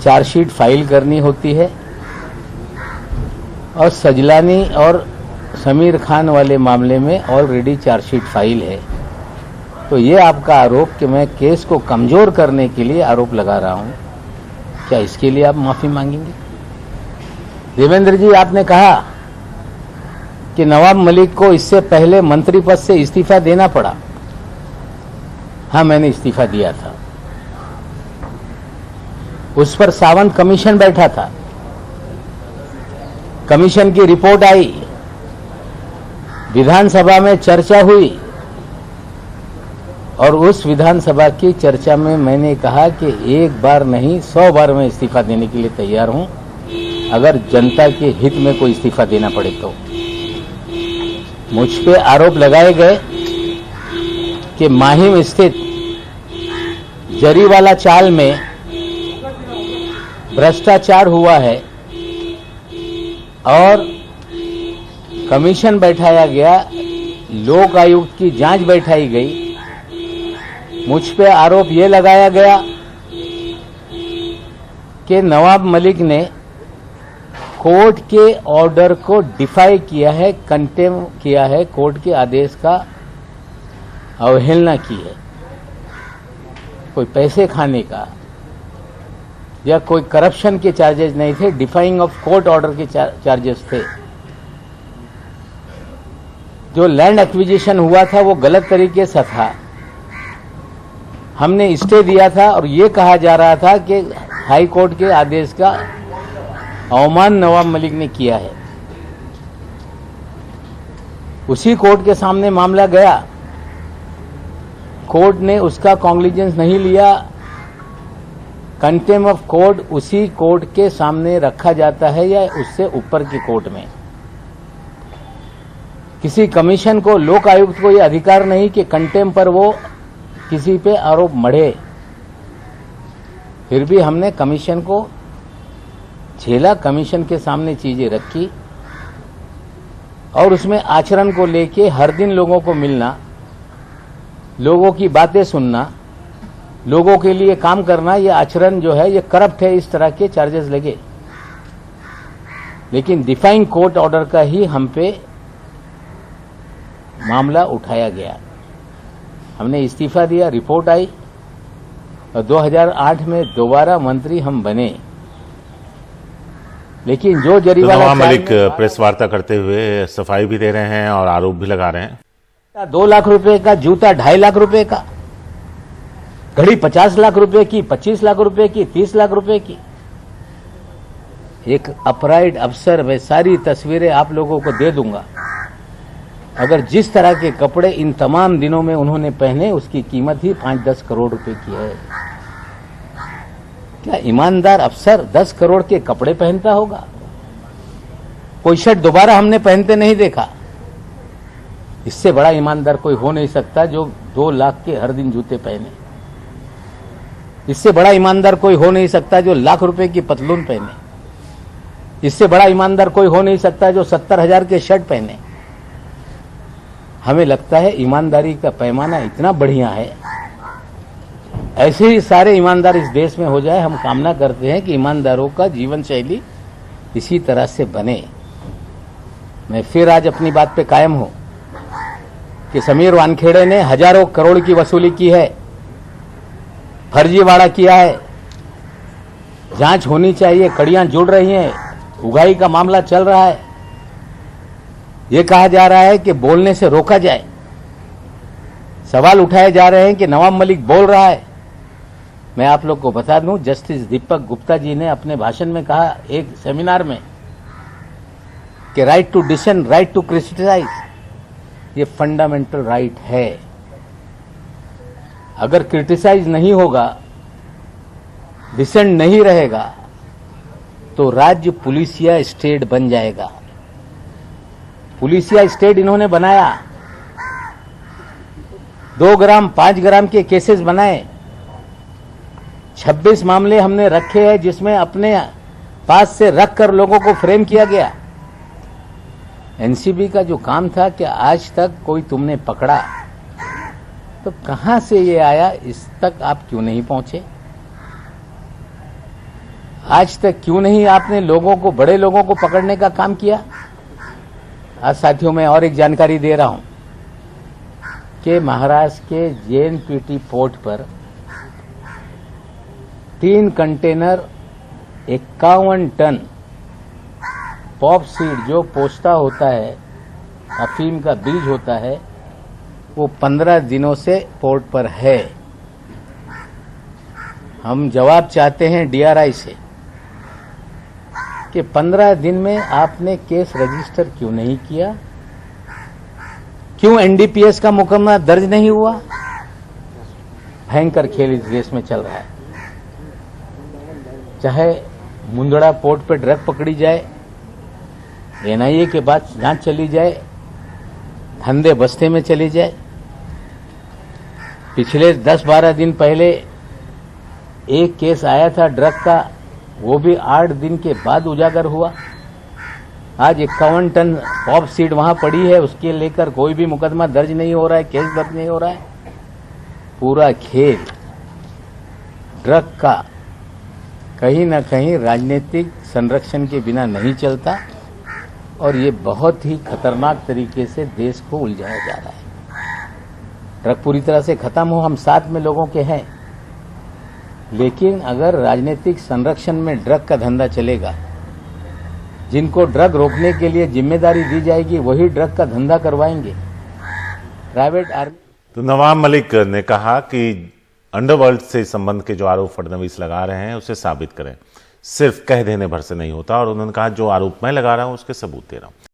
Chargesheet file करनी होती है और सजलानी और समीर खान वाले मामले में ऑलरेडी चार्जशीट फाइल है। तो ये आपका आरोप कि मैं केस को कमजोर करने के लिए आरोप लगा रहा हूं, क्या इसके लिए आप माफी मांगेंगे? देवेंद्र जी, आपने कहा कि नवाब मलिक को इससे पहले मंत्री पद से इस्तीफा देना पड़ा। हाँ, मैंने इस्तीफा दिया था। उस पर सावंत कमीशन बैठा था, कमीशन की रिपोर्ट आई, विधानसभा में चर्चा हुई और उस विधानसभा की चर्चा में मैंने कहा कि एक बार नहीं 100 बार मैं इस्तीफा देने के लिए तैयार हूं, अगर जनता के हित में कोई इस्तीफा देना पड़े तो। मुझ पे आरोप लगाए गए कि माहिम स्थित जरीवाला चाल में भ्रष्टाचार हुआ है और कमीशन बैठाया गया, लोक आयुक्त की जांच बैठाई गई। मुझ पे आरोप ये लगाया गया कि नवाब मलिक ने कोर्ट के ऑर्डर को डिफाई किया है, कंटेम किया है, कोर्ट के आदेश का अवहेलना की है। कोई पैसे खाने का या कोई करप्शन के चार्जेस नहीं थे, डिफाइंग ऑफ कोर्ट ऑर्डर के चार्जेस थे। जो लैंड एक्विजिशन हुआ था वो गलत तरीके से था, हमने स्टे दिया था और ये कहा जा रहा था कि हाई कोर्ट के आदेश का अवमान नवाब मलिक ने किया है। उसी कोर्ट के सामने मामला गया, कोर्ट ने उसका कॉन्ग्लिजेंस नहीं लिया। कंटेम्प्ट ऑफ कोर्ट उसी कोर्ट के सामने रखा जाता है या उससे ऊपर की कोर्ट में। किसी कमीशन को, लोक आयुक्त को यह अधिकार नहीं कि कंटेम्प्ट पर वो किसी पे आरोप मढ़े। फिर भी हमने कमीशन को झेला, कमीशन के सामने चीजें रखी और उसमें आचरण को लेके हर दिन लोगों को मिलना, लोगों की बातें सुनना, लोगों के लिए काम करना, ये आचरण जो है ये करप्ट है, इस तरह के चार्जेस लगे। लेकिन डिफाइंग कोर्ट ऑर्डर का ही हम पे मामला उठाया गया। हमने इस्तीफा दिया, रिपोर्ट आई और 2008 में दोबारा मंत्री हम बने। लेकिन जो जरीवाला नवाब मलिक प्रेस वार्ता करते हुए सफाई भी दे रहे हैं और आरोप भी लगा रहे हैं। 2 लाख रुपए का जूता, 2.5 लाख रुपए का घड़ी, 50 लाख रुपए की, 25 लाख रुपए की, 30 लाख रुपए की। एक अपराइड अफसर, मैं सारी तस्वीरें आप लोगों को दे दूंगा। अगर जिस तरह के कपड़े इन तमाम दिनों में उन्होंने पहने, उसकी कीमत ही 5-10 करोड़ रुपए की है। क्या ईमानदार अफसर 10 करोड़ के कपड़े पहनता होगा? कोई शर्ट दोबारा हमने पहनते नहीं देखा। इससे बड़ा ईमानदार कोई हो नहीं सकता जो 2 लाख के हर दिन जूते पहने। इससे बड़ा ईमानदार कोई हो नहीं सकता जो लाख रुपए की पतलून पहने। इससे बड़ा ईमानदार कोई हो नहीं सकता जो 70,000 के शर्ट पहने। हमें लगता है ईमानदारी का पैमाना इतना बढ़िया है, ऐसे ही सारे ईमानदार इस देश में हो जाए। हम कामना करते हैं कि ईमानदारों का जीवन शैली इसी तरह से बने। मैं फिर आज अपनी बात पे कायम हूं कि समीर वानखेड़े ने हजारों करोड़ की वसूली की है, फर्जीवाड़ा किया है। जांच होनी चाहिए, कड़ियां जुड़ रही हैं, उगाही का मामला चल रहा है। ये कहा जा रहा है कि बोलने से रोका जाए। सवाल उठाए जा रहे हैं कि नवाब मलिक बोल रहा है। मैं आप लोग को बता दूं, जस्टिस दीपक गुप्ता जी ने अपने भाषण में कहा एक सेमिनार में कि right to dissent, right to criticise, ये फंडामेंटल राइट है। अगर क्रिटिसाइज नहीं होगा, डिसेंट नहीं रहेगा, तो राज्य पुलिसिया स्टेट बन जाएगा। पुलिसिया स्टेट इन्होंने बनाया। 2 ग्राम 5 ग्राम के केसेस बनाए। 26 मामले हमने रखे हैं जिसमें अपने पास से रखकर लोगों को फ्रेम किया गया। एनसीबी का जो काम था कि आज तक कोई तुमने पकड़ा, तो कहां से ये आया, इस तक आप क्यों नहीं पहुंचे? आज तक क्यों नहीं आपने लोगों को, बड़े लोगों को पकड़ने का काम किया? आज साथियों मैं और एक जानकारी दे रहा हूं कि महाराष्ट्र के JNPT पोर्ट पर 3 कंटेनर 51 टन पॉप सीड, जो पोस्ता होता है, अफीम का बीज होता है, वो 15 दिनों से पोर्ट पर है। हम जवाब चाहते हैं DRI से कि 15 दिन में आपने केस रजिस्टर क्यों नहीं किया? क्यों NDPS का मुकदमा दर्ज नहीं हुआ? भयंकर खेल इस देश में चल रहा है। चाहे मुंदड़ा पोर्ट पर ड्रग पकड़ी जाए, NIA के बाद जांच चली जाए, धंधे बस्ते में चली जाए। पिछले 10-12 दिन पहले एक केस आया था ड्रग का, वो भी 8 दिन के बाद उजागर हुआ। आज 51 टन पॉप सीड वहां पड़ी है, उसके लेकर कोई भी मुकदमा दर्ज नहीं हो रहा है, केस दर्ज नहीं हो रहा है। पूरा खेल ड्रग का कहीं न कहीं राजनीतिक संरक्षण के बिना नहीं चलता और ये बहुत ही खतरनाक तरीके से देश को उलझाया जा रहा है। ड्रग पूरी तरह से खत्म हो, हम साथ में लोगों के हैं, लेकिन अगर राजनीतिक संरक्षण में ड्रग का धंधा चलेगा, जिनको ड्रग रोकने के लिए जिम्मेदारी दी जाएगी वही ड्रग का धंधा करवाएंगे। Private army. तो नवाब मलिक ने कहा कि अंडरवर्ल्ड से संबंध के जो आरोप फडणवीस लगा रहे हैं उसे साबित करें, सिर्फ कह देने भर से नहीं होता। और उन्होंने कहा जो आरोप मैं लगा रहा हूं उसके सबूत दे रहा हूं।